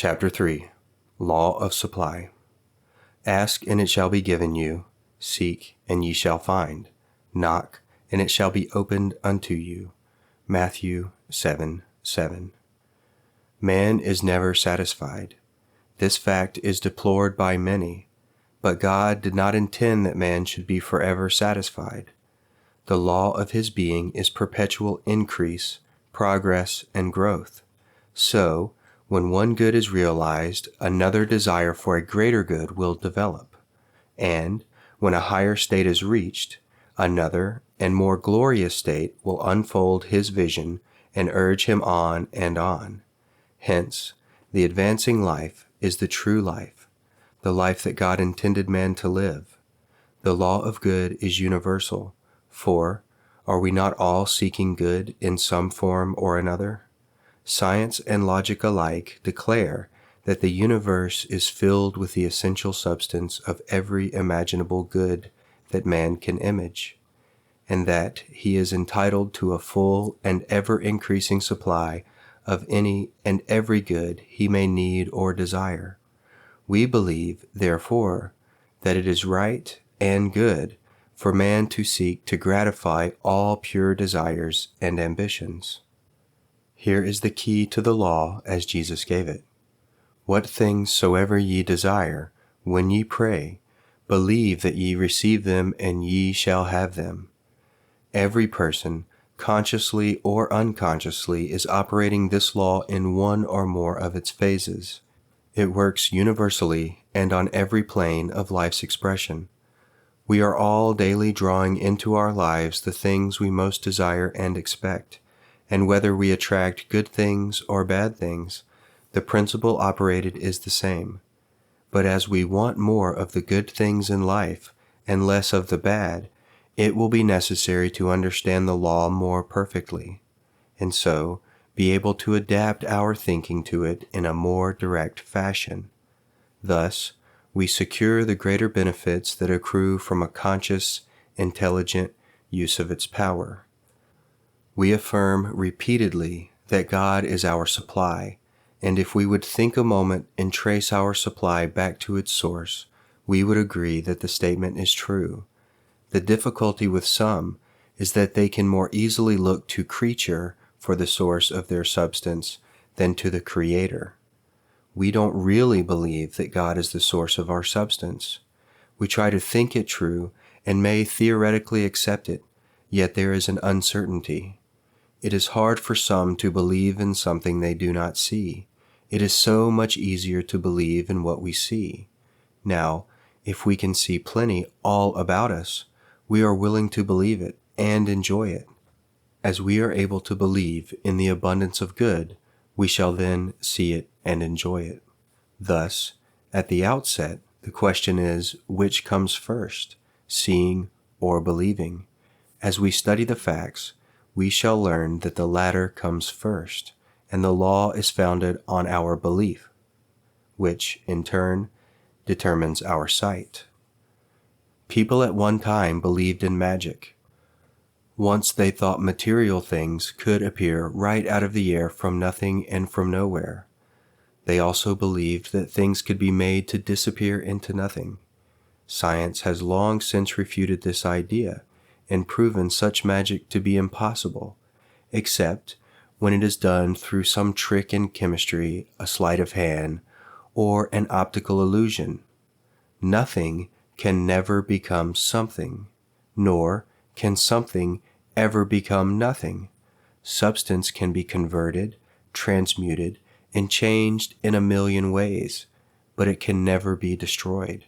Chapter 3 Law of Supply. Ask, and it shall be given you. Seek, and ye shall find. Knock, and it shall be opened unto you. Matthew 7:7. Man is never satisfied. This fact is deplored by many, but God did not intend that man should be forever satisfied. The law of his being is perpetual increase, progress, and growth. So, when one good is realized, another desire for a greater good will develop. And, when a higher state is reached, another and more glorious state will unfold his vision and urge him on and on. Hence, the advancing life is the true life, the life that God intended man to live. The law of good is universal, for are we not all seeking good in some form or another? Science and logic alike declare that the universe is filled with the essential substance of every imaginable good that man can image, and that he is entitled to a full and ever-increasing supply of any and every good he may need or desire. We believe, therefore, that it is right and good for man to seek to gratify all pure desires and ambitions. Here is the key to the law as Jesus gave it. What things soever ye desire, when ye pray, believe that ye receive them, and ye shall have them. Every person, consciously or unconsciously, is operating this law in one or more of its phases. It works universally and on every plane of life's expression. We are all daily drawing into our lives the things we most desire and expect, and whether we attract good things or bad things, the principle operated is the same. But as we want more of the good things in life and less of the bad, it will be necessary to understand the law more perfectly, and so be able to adapt our thinking to it in a more direct fashion. Thus, we secure the greater benefits that accrue from a conscious, intelligent use of its power. We affirm repeatedly that God is our supply, and if we would think a moment and trace our supply back to its source, we would agree that the statement is true. The difficulty with some is that they can more easily look to creature for the source of their substance than to the Creator. We don't really believe that God is the source of our substance. We try to think it true and may theoretically accept it, yet there is an uncertainty. It is hard for some to believe in something they do not see. It is so much easier to believe in what we see. Now, if we can see plenty all about us, we are willing to believe it and enjoy it. As we are able to believe in the abundance of good, we shall then see it and enjoy it. Thus, at the outset, the question is, which comes first, seeing or believing? As we study the facts, we shall learn that the latter comes first, and the law is founded on our belief, which, in turn, determines our sight. People at one time believed in magic. Once they thought material things could appear right out of the air from nothing and from nowhere. They also believed that things could be made to disappear into nothing. Science has long since refuted this idea and proven such magic to be impossible, except when it is done through some trick in chemistry, a sleight of hand, or an optical illusion. Nothing can never become something, nor can something ever become nothing. Substance can be converted, transmuted, and changed in a million ways, but it can never be destroyed.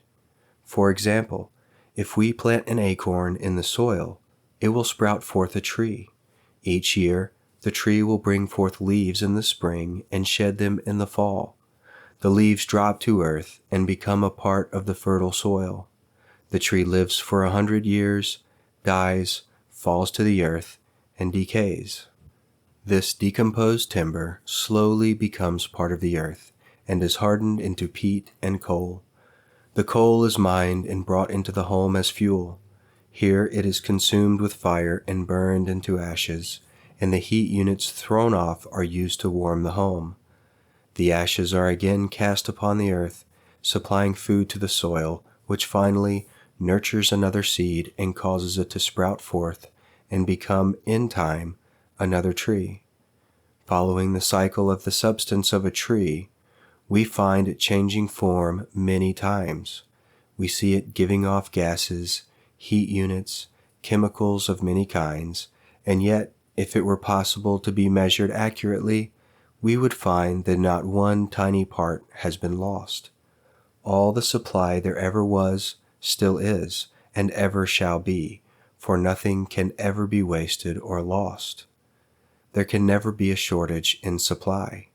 For example, if we plant an acorn in the soil, it will sprout forth a tree. Each year, the tree will bring forth leaves in the spring and shed them in the fall. The leaves drop to earth and become a part of the fertile soil. The tree lives for 100 years, dies, falls to the earth, and decays. This decomposed timber slowly becomes part of the earth and is hardened into peat and coal. The coal is mined and brought into the home as fuel. Here it is consumed with fire and burned into ashes, and the heat units thrown off are used to warm the home. The ashes are again cast upon the earth, supplying food to the soil, which finally nurtures another seed and causes it to sprout forth and become, in time, another tree. Following the cycle of the substance of a tree, we find it changing form many times. We see it giving off gases, heat units, chemicals of many kinds, and yet, if it were possible to be measured accurately, we would find that not one tiny part has been lost. All the supply there ever was, still is, and ever shall be, for nothing can ever be wasted or lost. There can never be a shortage in supply.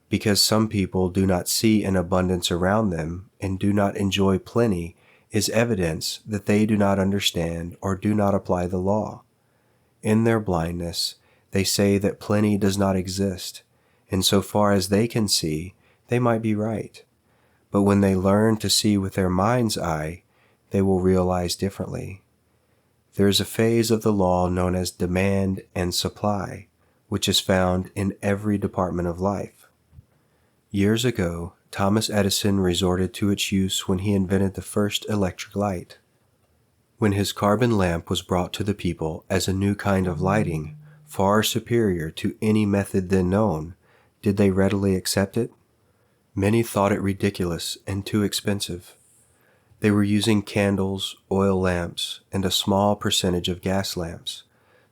Because some people do not see an abundance around them and do not enjoy plenty is evidence that they do not understand or do not apply the law. In their blindness, they say that plenty does not exist, and so far as they can see, they might be right. But when they learn to see with their mind's eye, they will realize differently. There is a phase of the law known as demand and supply, which is found in every department of life. Years ago, Thomas Edison resorted to its use when he invented the first electric light. When his carbon lamp was brought to the people as a new kind of lighting, far superior to any method then known, did they readily accept it? Many thought it ridiculous and too expensive. They were using candles, oil lamps, and a small percentage of gas lamps.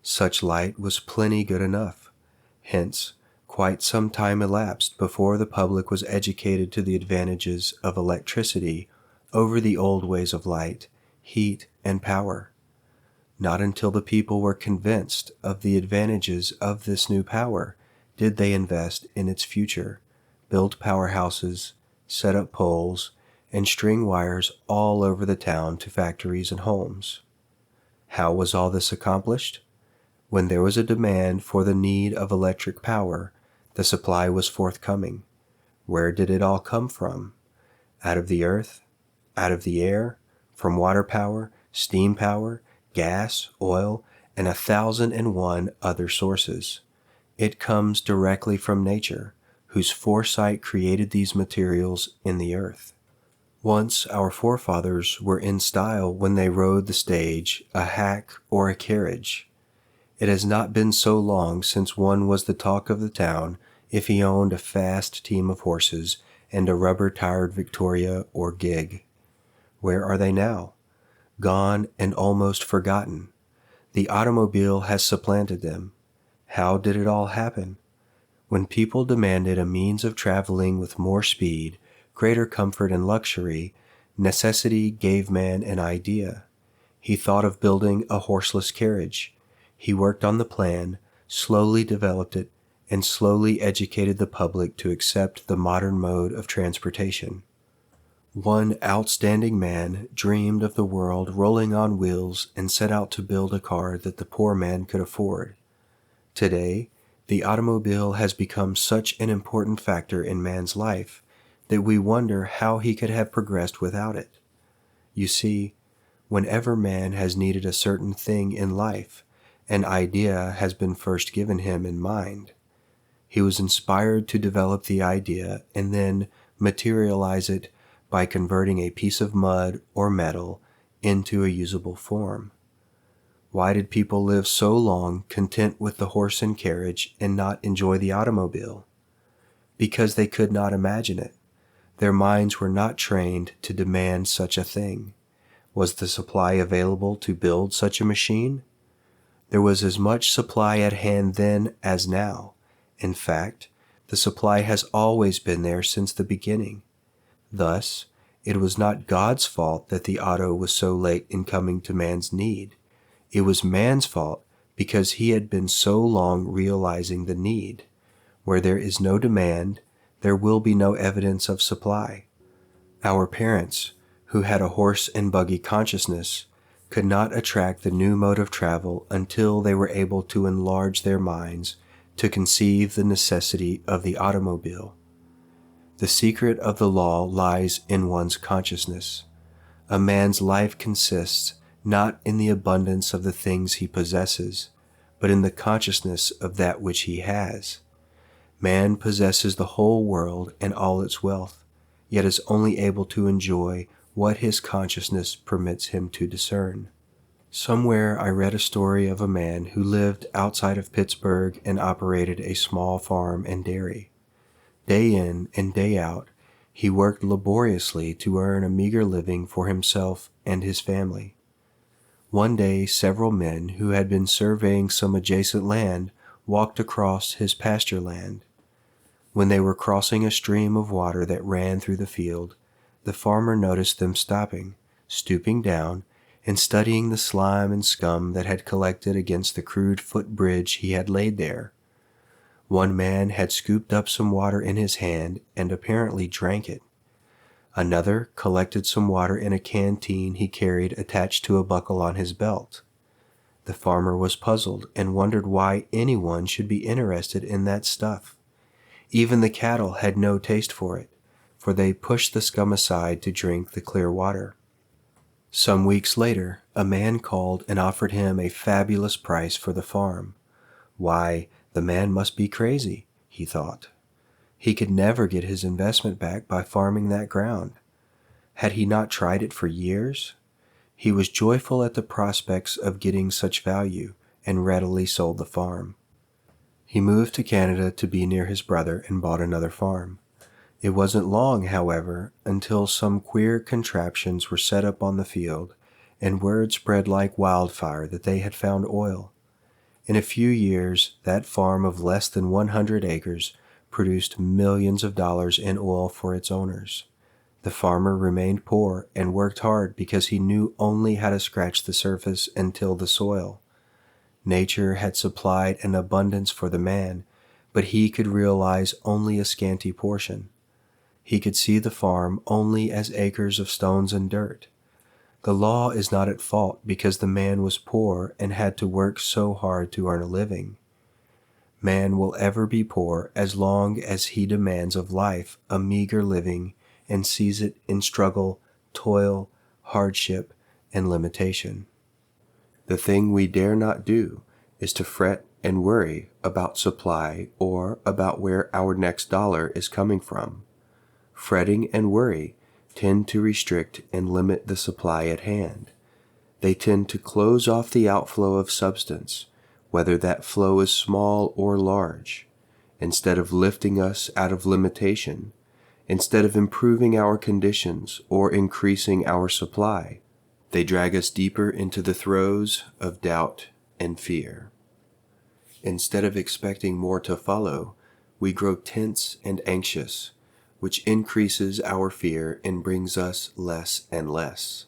Such light was plenty good enough. Hence, quite some time elapsed before the public was educated to the advantages of electricity over the old ways of light, heat, and power. Not until the people were convinced of the advantages of this new power did they invest in its future, build powerhouses, set up poles, and string wires all over the town to factories and homes. How was all this accomplished? When there was a demand for the need of electric power, the supply was forthcoming. Where did it all come from? Out of the earth? Out of the air? From water power, steam power, gas, oil, and 1,001 other sources. It comes directly from nature, whose foresight created these materials in the earth. Once our forefathers were in style when they rode the stage, a hack, or a carriage. It has not been so long since one was the talk of the town if he owned a fast team of horses and a rubber-tired Victoria or gig. Where are they now? Gone and almost forgotten. The automobile has supplanted them. How did it all happen? When people demanded a means of traveling with more speed, greater comfort and luxury, necessity gave man an idea. He thought of building a horseless carriage. He worked on the plan, slowly developed it, and slowly educated the public to accept the modern mode of transportation. One outstanding man dreamed of the world rolling on wheels and set out to build a car that the poor man could afford. Today, the automobile has become such an important factor in man's life that we wonder how he could have progressed without it. You see, whenever man has needed a certain thing in life, an idea has been first given him in mind. He was inspired to develop the idea and then materialize it by converting a piece of mud or metal into a usable form. Why did people live so long content with the horse and carriage and not enjoy the automobile? Because they could not imagine it. Their minds were not trained to demand such a thing. Was the supply available to build such a machine? There was as much supply at hand then as now. In fact, the supply has always been there since the beginning. Thus, it was not God's fault that the auto was so late in coming to man's need. It was man's fault because he had been so long realizing the need. Where there is no demand, there will be no evidence of supply. Our parents, who had a horse and buggy consciousness, could not attract the new mode of travel until they were able to enlarge their minds to conceive the necessity of the automobile. The secret of the law lies in one's consciousness. A man's life consists not in the abundance of the things he possesses, but in the consciousness of that which he has. Man possesses the whole world and all its wealth, yet is only able to enjoy what his consciousness permits him to discern. Somewhere I read a story of a man who lived outside of Pittsburgh and operated a small farm and dairy. Day in and day out, he worked laboriously to earn a meager living for himself and his family. One day, several men who had been surveying some adjacent land walked across his pasture land. When they were crossing a stream of water that ran through the field, the farmer noticed them stopping, stooping down, and studying the slime and scum that had collected against the crude footbridge he had laid there. One man had scooped up some water in his hand and apparently drank it. Another collected some water in a canteen he carried attached to a buckle on his belt. The farmer was puzzled and wondered why anyone should be interested in that stuff. Even the cattle had no taste for it, for they pushed the scum aside to drink the clear water. Some weeks later, a man called and offered him a fabulous price for the farm. Why, the man must be crazy, he thought. He could never get his investment back by farming that ground. Had he not tried it for years? He was joyful at the prospects of getting such value and readily sold the farm. He moved to Canada to be near his brother and bought another farm. It wasn't long, however, until some queer contraptions were set up on the field, and word spread like wildfire that they had found oil. In a few years, that farm of less than 100 acres produced millions of dollars in oil for its owners. The farmer remained poor and worked hard because he knew only how to scratch the surface and till the soil. Nature had supplied an abundance for the man, but he could realize only a scanty portion. He could see the farm only as acres of stones and dirt. The law is not at fault because the man was poor and had to work so hard to earn a living. Man will ever be poor as long as he demands of life a meager living and sees it in struggle, toil, hardship, and limitation. The thing we dare not do is to fret and worry about supply or about where our next dollar is coming from. Fretting and worry tend to restrict and limit the supply at hand. They tend to close off the outflow of substance, whether that flow is small or large. Instead of lifting us out of limitation, instead of improving our conditions or increasing our supply, they drag us deeper into the throes of doubt and fear. Instead of expecting more to follow, we grow tense and anxious, which increases our fear and brings us less and less.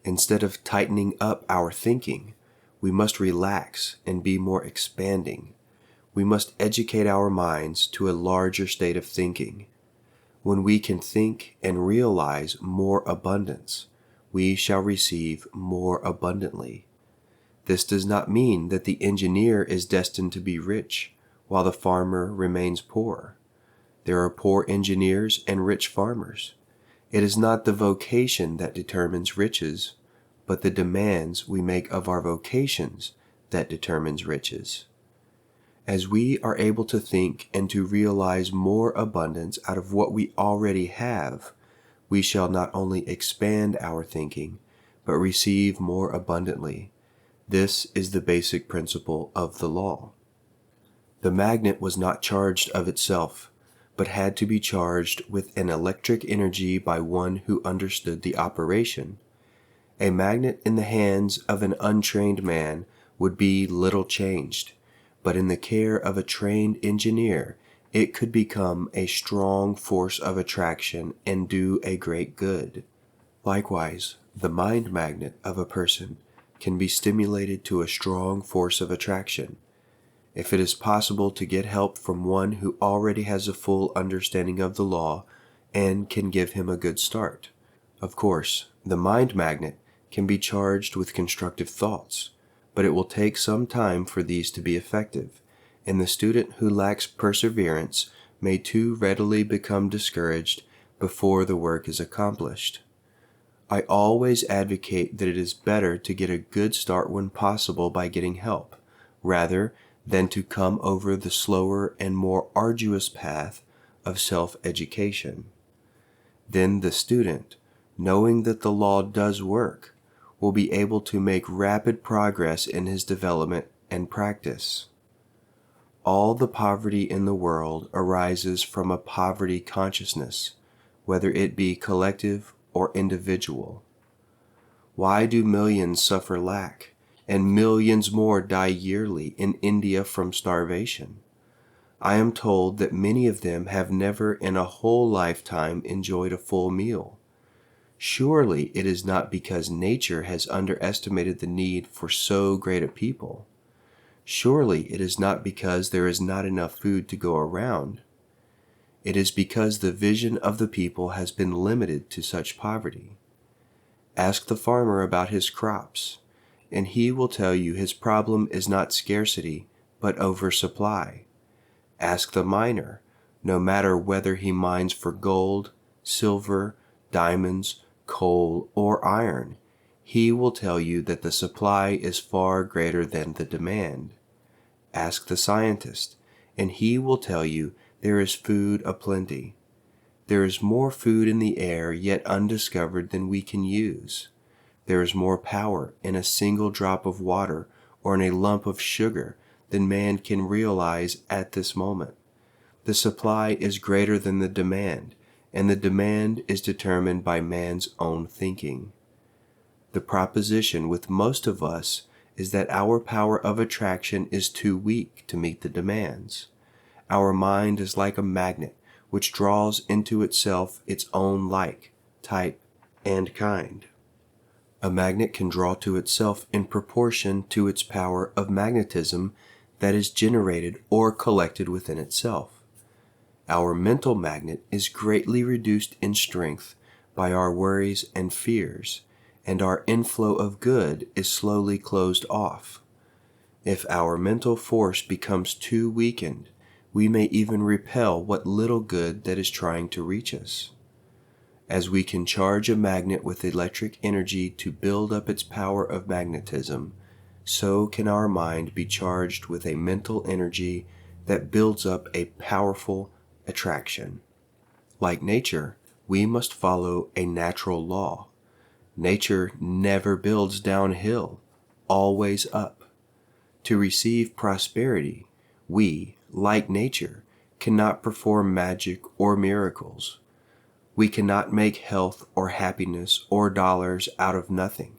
Instead of tightening up our thinking, we must relax and be more expanding. We must educate our minds to a larger state of thinking. When we can think and realize more abundance, we shall receive more abundantly. This does not mean that the engineer is destined to be rich, while the farmer remains poor. There are poor engineers and rich farmers. It is not the vocation that determines riches, but the demands we make of our vocations that determines riches. As we are able to think and to realize more abundance out of what we already have, we shall not only expand our thinking, but receive more abundantly. This is the basic principle of the law. The magnet was not charged of itself, but had to be charged with an electric energy by one who understood the operation. A magnet in the hands of an untrained man would be little changed, but in the care of a trained engineer, it could become a strong force of attraction and do a great good. Likewise, the mind magnet of a person can be stimulated to a strong force of attraction. If it is possible to get help from one who already has a full understanding of the law and can give him a good start. Of course, the mind magnet can be charged with constructive thoughts, but it will take some time for these to be effective, and the student who lacks perseverance may too readily become discouraged before the work is accomplished. I always advocate that it is better to get a good start when possible by getting help, rather than to come over the slower and more arduous path of self-education. Then the student, knowing that the law does work, will be able to make rapid progress in his development and practice. All the poverty in the world arises from a poverty consciousness, whether it be collective or individual. Why do millions suffer lack, and millions more die yearly in India from starvation? I am told that many of them have never in a whole lifetime enjoyed a full meal. Surely it is not because nature has underestimated the need for so great a people. Surely it is not because there is not enough food to go around. It is because the vision of the people has been limited to such poverty. Ask the farmer about his crops, and he will tell you his problem is not scarcity, but oversupply. Ask the miner, no matter whether he mines for gold, silver, diamonds, coal, or iron, he will tell you that the supply is far greater than the demand. Ask the scientist, and he will tell you there is food aplenty. There is more food in the air yet undiscovered than we can use. There is more power in a single drop of water or in a lump of sugar than man can realize at this moment. The supply is greater than the demand, and the demand is determined by man's own thinking. The proposition with most of us is that our power of attraction is too weak to meet the demands. Our mind is like a magnet which draws into itself its own like, type, and kind. A magnet can draw to itself in proportion to its power of magnetism that is generated or collected within itself. Our mental magnet is greatly reduced in strength by our worries and fears, and our inflow of good is slowly closed off. If our mental force becomes too weakened, we may even repel what little good that is trying to reach us. As we can charge a magnet with electric energy to build up its power of magnetism, so can our mind be charged with a mental energy that builds up a powerful attraction. Like nature, we must follow a natural law. Nature never builds downhill, always up. To receive prosperity, we, like nature, cannot perform magic or miracles. We cannot make health or happiness or dollars out of nothing.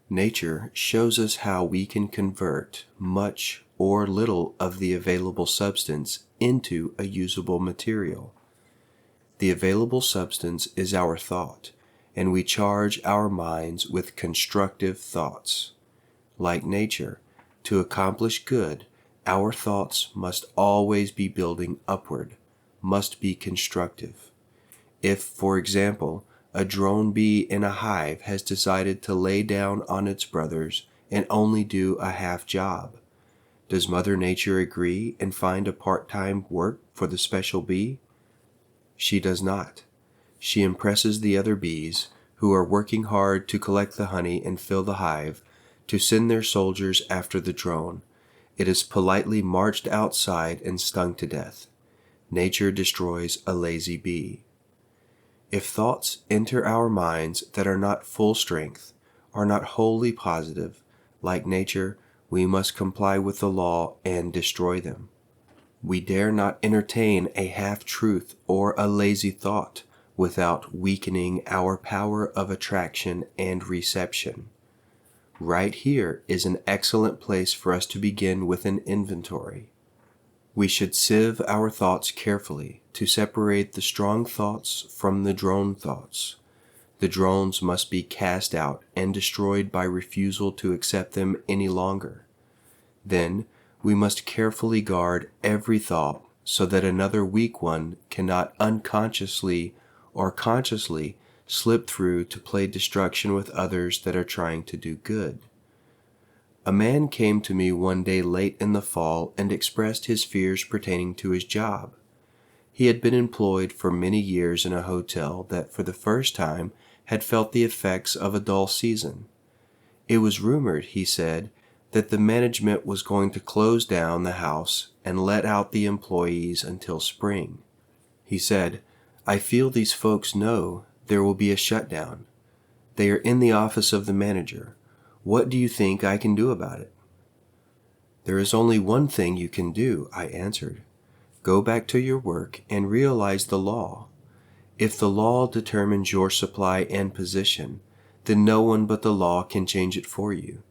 Nature shows us how we can convert much or little of the available substance into a usable material. The available substance is our thought, and we charge our minds with constructive thoughts. Like nature, to accomplish good, our thoughts must always be building upward, must be constructive. If, for example, a drone bee in a hive has decided to lay down on its brothers and only do a half job, does Mother Nature agree and find a part-time work for the special bee? She does not. She impresses the other bees, who are working hard to collect the honey and fill the hive, to send their soldiers after the drone. It is politely marched outside and stung to death. Nature destroys a lazy bee. If thoughts enter our minds that are not full strength, are not wholly positive, like nature, we must comply with the law and destroy them. We dare not entertain a half-truth or a lazy thought without weakening our power of attraction and reception. Right here is an excellent place for us to begin with an inventory. We should sieve our thoughts carefully to separate the strong thoughts from the drone thoughts. The drones must be cast out and destroyed by refusal to accept them any longer. Then we must carefully guard every thought so that another weak one cannot unconsciously or consciously slip through to play destruction with others that are trying to do good. A man came to me one day late in the fall and expressed his fears pertaining to his job. He had been employed for many years in a hotel that for the first time had felt the effects of a dull season. It was rumored, he said, that the management was going to close down the house and let out the employees until spring. He said, "I feel these folks know there will be a shutdown. They are in the office of the manager. What do you think I can do about it?" "There is only one thing you can do," I answered. "Go back to your work and realize the law. If the law determines your supply and position, then no one but the law can change it for you.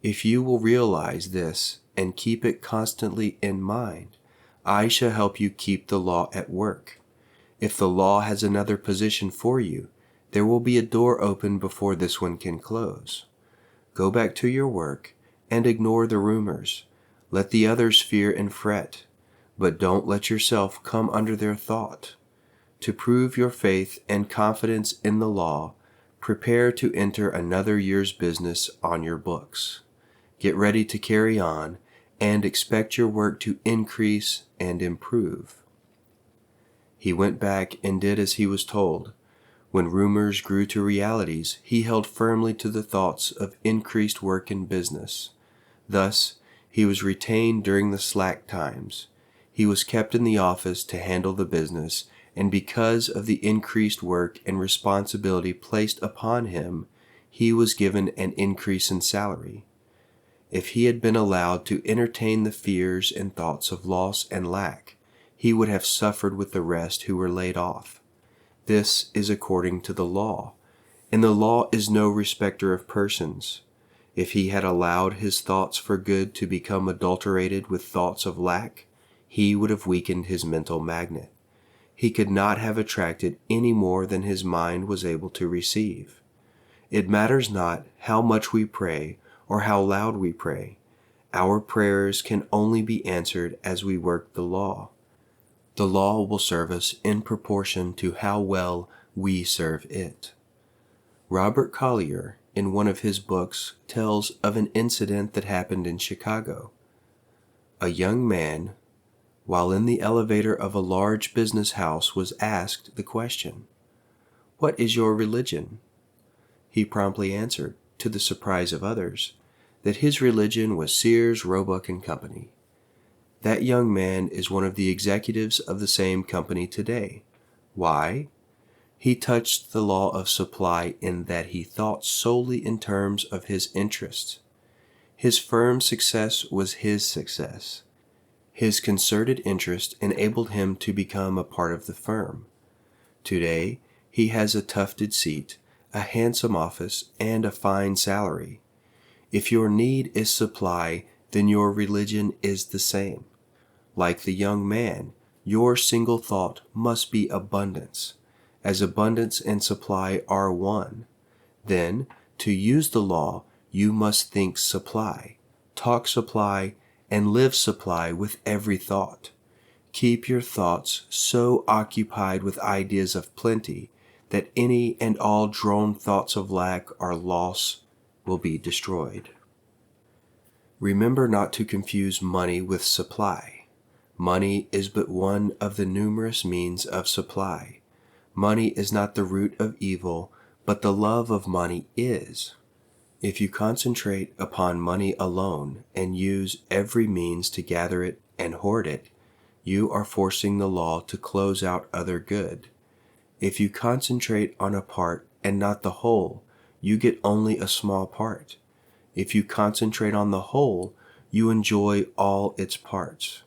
If you will realize this and keep it constantly in mind, I shall help you keep the law at work. If the law has another position for you, there will be a door open before this one can close. Go back to your work and ignore the rumors. Let the others fear and fret, but don't let yourself come under their thought. To prove your faith and confidence in the law, prepare to enter another year's business on your books. Get ready to carry on and expect your work to increase and improve." He went back and did as he was told. When rumors grew to realities, he held firmly to the thoughts of increased work in business. Thus, he was retained during the slack times. He was kept in the office to handle the business, and because of the increased work and responsibility placed upon him, he was given an increase in salary. If he had been allowed to entertain the fears and thoughts of loss and lack, he would have suffered with the rest who were laid off. This is according to the law, and the law is no respecter of persons. If he had allowed his thoughts for good to become adulterated with thoughts of lack, he would have weakened his mental magnet. He could not have attracted any more than his mind was able to receive. It matters not how much we pray or how loud we pray. Our prayers can only be answered as we work the law. The law will serve us in proportion to how well we serve it. Robert Collier, in one of his books, tells of an incident that happened in Chicago. A young man, while in the elevator of a large business house, was asked the question, "What is your religion?" He promptly answered, to the surprise of others, that his religion was Sears, Roebuck and Company. That young man is one of the executives of the same company today. Why? He touched the law of supply in that he thought solely in terms of his interests. His firm's success was his success. His concerted interest enabled him to become a part of the firm. Today, he has a tufted seat, a handsome office, and a fine salary. If your need is supply, then your religion is the same. Like the young man, your single thought must be abundance, as abundance and supply are one. Then, to use the law, you must think supply, talk supply, and live supply with every thought. Keep your thoughts so occupied with ideas of plenty that any and all drone thoughts of lack or loss will be destroyed. Remember not to confuse money with supply. Money is but one of the numerous means of supply. Money is not the root of evil, but the love of money is. If you concentrate upon money alone and use every means to gather it and hoard it, you are forcing the law to close out other good. If you concentrate on a part and not the whole, you get only a small part. If you concentrate on the whole, you enjoy all its parts.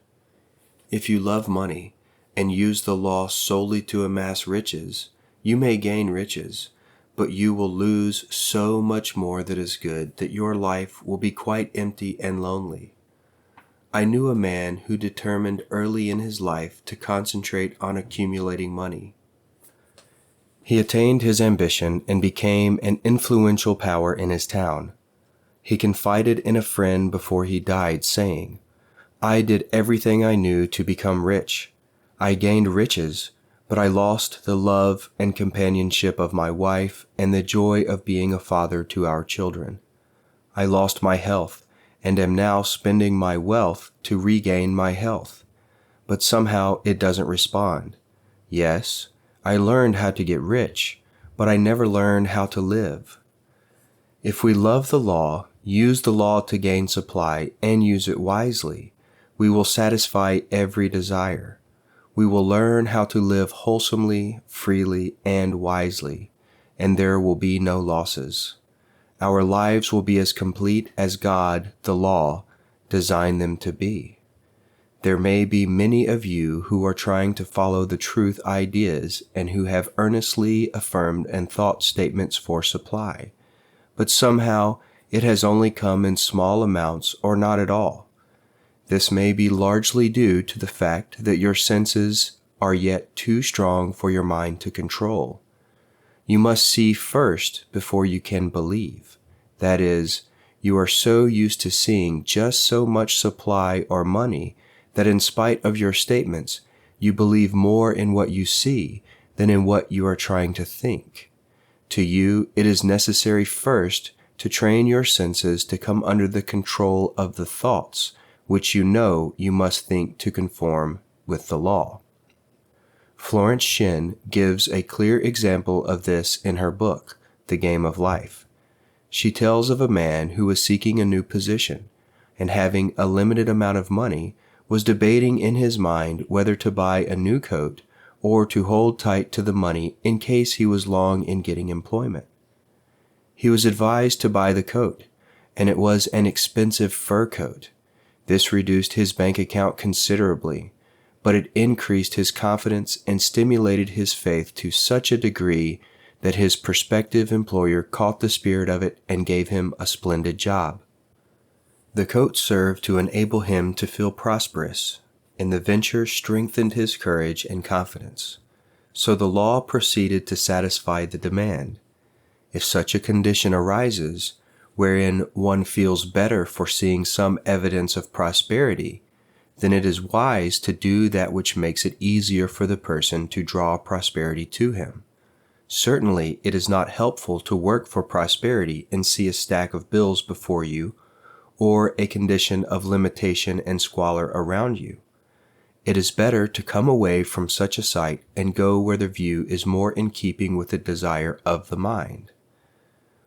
If you love money and use the law solely to amass riches, you may gain riches, but you will lose so much more that is good that your life will be quite empty and lonely. I knew a man who determined early in his life to concentrate on accumulating money. He attained his ambition and became an influential power in his town. He confided in a friend before he died, saying, "I did everything I knew to become rich. I gained riches, but I lost the love and companionship of my wife and the joy of being a father to our children. I lost my health and am now spending my wealth to regain my health. But somehow it doesn't respond. Yes, I learned how to get rich, but I never learned how to live." If we love the law, use the law to gain supply and use it wisely, we will satisfy every desire. We will learn how to live wholesomely, freely, and wisely, and there will be no losses. Our lives will be as complete as God, the law, designed them to be. There may be many of you who are trying to follow the truth ideas and who have earnestly affirmed and thought statements for supply, but somehow it has only come in small amounts or not at all. This may be largely due to the fact that your senses are yet too strong for your mind to control. You must see first before you can believe. That is, you are so used to seeing just so much supply or money that in spite of your statements, you believe more in what you see than in what you are trying to think. To you, it is necessary first to train your senses to come under the control of the thoughts, which you know you must think to conform with the law. Florence Shinn gives a clear example of this in her book, The Game of Life. She tells of a man who was seeking a new position, and having a limited amount of money, was debating in his mind whether to buy a new coat or to hold tight to the money in case he was long in getting employment. He was advised to buy the coat, and it was an expensive fur coat. This reduced his bank account considerably, but it increased his confidence and stimulated his faith to such a degree that his prospective employer caught the spirit of it and gave him a splendid job. The coat served to enable him to feel prosperous, and the venture strengthened his courage and confidence. So the law proceeded to satisfy the demand. If such a condition arises, wherein one feels better for seeing some evidence of prosperity, then it is wise to do that which makes it easier for the person to draw prosperity to him. Certainly, it is not helpful to work for prosperity and see a stack of bills before you, or a condition of limitation and squalor around you. It is better to come away from such a sight and go where the view is more in keeping with the desire of the mind.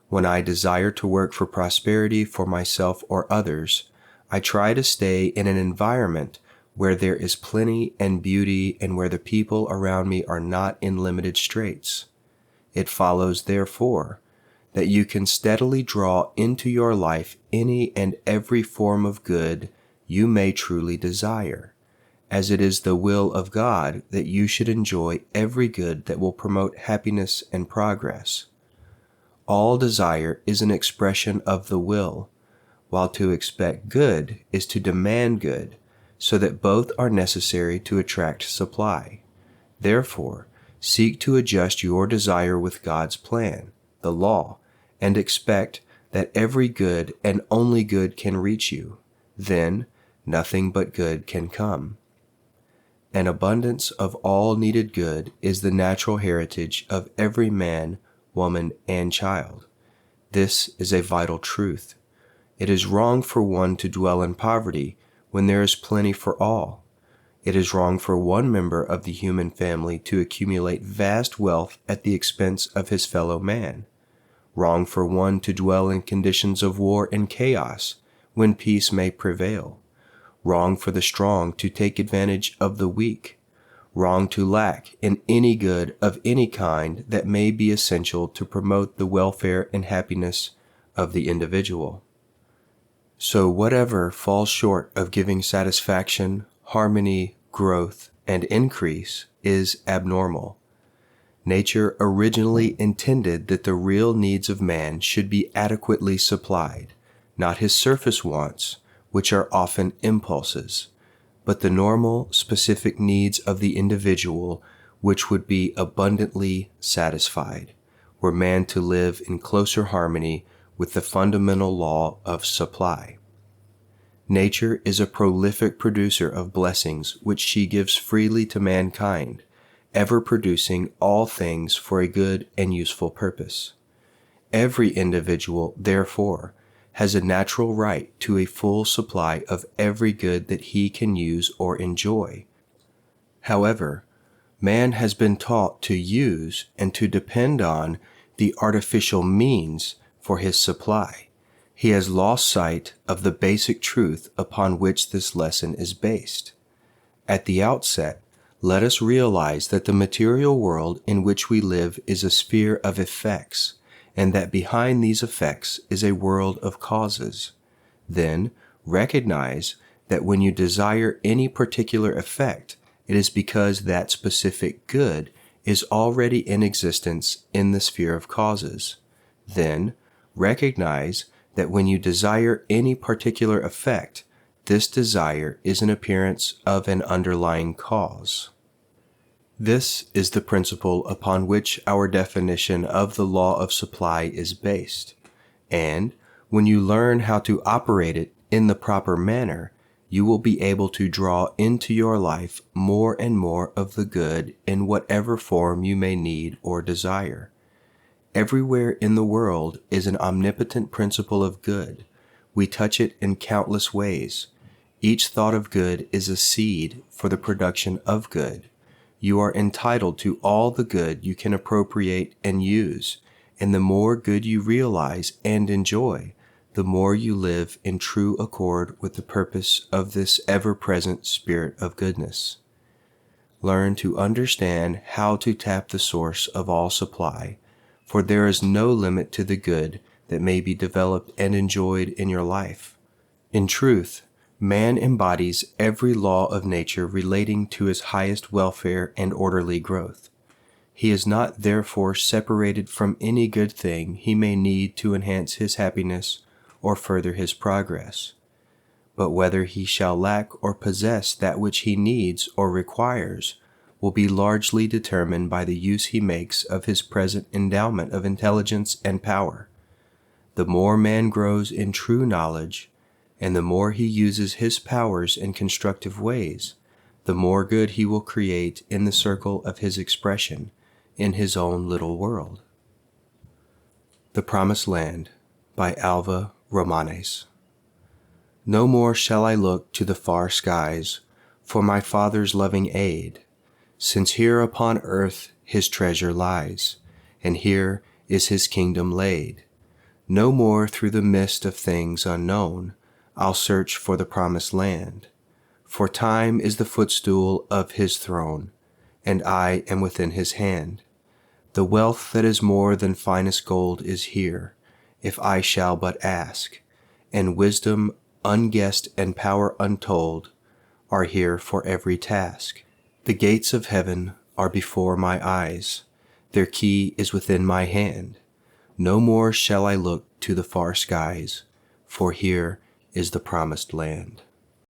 When I desire to work for prosperity for myself or others, I try to stay in an environment where there is plenty and beauty and where the people around me are not in limited straits. It follows, therefore, that you can steadily draw into your life any and every form of good you may truly desire, as it is the will of God that you should enjoy every good that will promote happiness and progress. All desire is an expression of the will, while to expect good is to demand good, so that both are necessary to attract supply. Therefore, seek to adjust your desire with God's plan, the law, and expect that every good and only good can reach you. Then, nothing but good can come. An abundance of all needed good is the natural heritage of every man, woman, and child. This is a vital truth. It is wrong for one to dwell in poverty when there is plenty for all. It is wrong for one member of the human family to accumulate vast wealth at the expense of his fellow man. Wrong for one to dwell in conditions of war and chaos when peace may prevail. Wrong for the strong to take advantage of the weak. Wrong to lack in any good of any kind that may be essential to promote the welfare and happiness of the individual. So whatever falls short of giving satisfaction, harmony, growth, and increase is abnormal. Nature originally intended that the real needs of man should be adequately supplied, not his surface wants, which are often impulses, but the normal, specific needs of the individual, which would be abundantly satisfied, were man to live in closer harmony with the fundamental law of supply. Nature is a prolific producer of blessings which she gives freely to mankind, ever producing all things for a good and useful purpose. Every individual, therefore, has a natural right to a full supply of every good that he can use or enjoy. However, man has been taught to use and to depend on the artificial means for his supply. He has lost sight of the basic truth upon which this lesson is based. At the outset, let us realize that the material world in which we live is a sphere of effects, and that behind these effects is a world of causes. Then, recognize that when you desire any particular effect, it is because that specific good is already in existence in the sphere of causes. Then, recognize that when you desire any particular effect, this desire is an appearance of an underlying cause. This is the principle upon which our definition of the law of supply is based, and when you learn how to operate it in the proper manner, you will be able to draw into your life more and more of the good in whatever form you may need or desire. Everywhere in the world is an omnipotent principle of good. We touch it in countless ways. Each thought of good is a seed for the production of good. You are entitled to all the good you can appropriate and use, and the more good you realize and enjoy, the more you live in true accord with the purpose of this ever-present spirit of goodness. Learn to understand how to tap the source of all supply, for there is no limit to the good that may be developed and enjoyed in your life. In truth, man embodies every law of nature relating to his highest welfare and orderly growth. He is not therefore separated from any good thing he may need to enhance his happiness or further his progress. But whether he shall lack or possess that which he needs or requires will be largely determined by the use he makes of his present endowment of intelligence and power. The more man grows in true knowledge, and the more he uses his powers in constructive ways, the more good he will create in the circle of his expression in his own little world. The Promised Land by Alva Romanes. No more shall I look to the far skies for my Father's loving aid, since here upon earth his treasure lies, and here is his kingdom laid. No more through the mist of things unknown I'll search for the promised land, for time is the footstool of his throne, and I am within his hand. The wealth that is more than finest gold is here, if I shall but ask, and wisdom unguessed and power untold are here for every task. The gates of heaven are before my eyes, their key is within my hand. No more shall I look to the far skies, for here is the promised land.